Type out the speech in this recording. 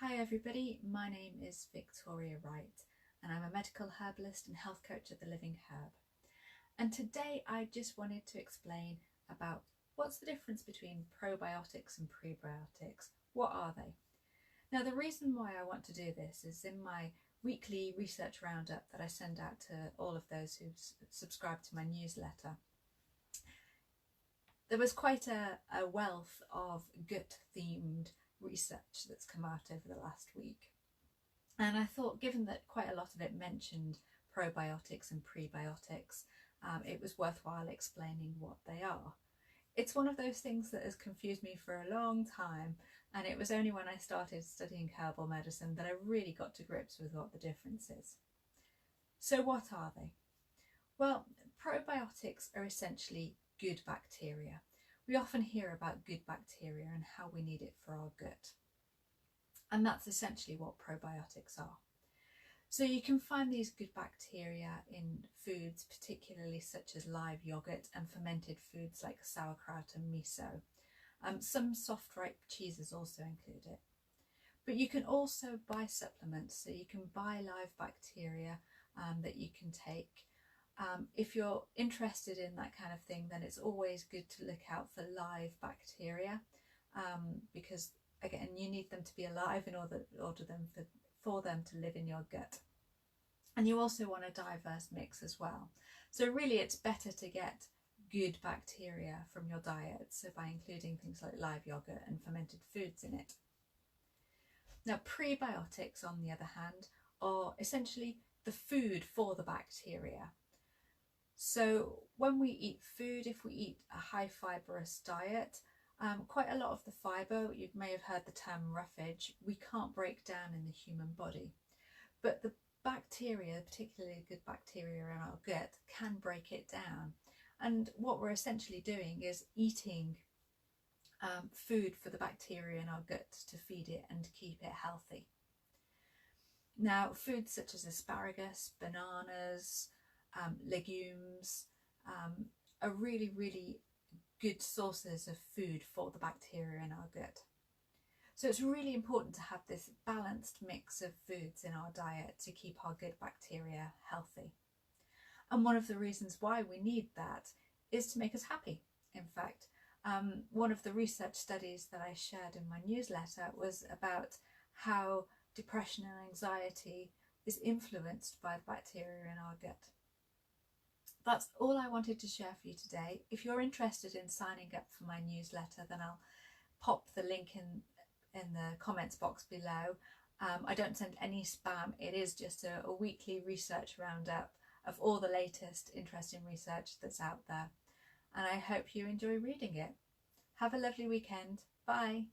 Hi everybody, my name is Victoria Wright and I'm a medical herbalist and health coach at The Living Herb. And today I just wanted to explain about what's the difference between probiotics and prebiotics. What are they? Now the reason why I want to do this is in my weekly research roundup that I send out to all of those who subscribe to my newsletter. There was quite a wealth of gut themed research that's come out over the last week, and I thought, given that quite a lot of it mentioned probiotics and prebiotics, it was worthwhile explaining what they are. It's one of those things that has confused me for a long time, and it was only when I started studying herbal medicine that I really got to grips with what the difference is. So what are they? Well, probiotics are essentially good bacteria. We often hear about good bacteria and how we need it for our gut. And that's essentially what probiotics are. So you can find these good bacteria in foods, particularly such as live yogurt and fermented foods like sauerkraut and miso. Some soft ripe cheeses also include it. But you can also buy supplements, so you can buy live bacteria that you can take. If you're interested in that kind of thing, then it's always good to look out for live bacteria, because again, you need them to be alive in order for them to live in your gut. And you also want a diverse mix as well. So really it's better to get good bacteria from your diet, so by including things like live yogurt and fermented foods in it. Now prebiotics, on the other hand, are essentially the food for the bacteria. So when we eat food, if we eat a high fibrous diet, quite a lot of the fibre, you may have heard the term roughage, we can't break down in the human body. But the bacteria, particularly good bacteria in our gut, can break it down. And what we're essentially doing is eating food for the bacteria in our gut to feed it and keep it healthy. Now, foods such as asparagus, bananas, legumes are really good sources of food for the bacteria in our gut. So it's really important to have this balanced mix of foods in our diet to keep our good bacteria healthy. And one of the reasons why we need that is to make us happy. In fact, one of the research studies that I shared in my newsletter was about how depression and anxiety is influenced by the bacteria in our gut. That's all I wanted to share for you today. If you're interested in signing up for my newsletter, then I'll pop the link in the comments box below. I don't send any spam. It is just a weekly research roundup of all the latest interesting research that's out there. And I hope you enjoy reading it. Have a lovely weekend. Bye.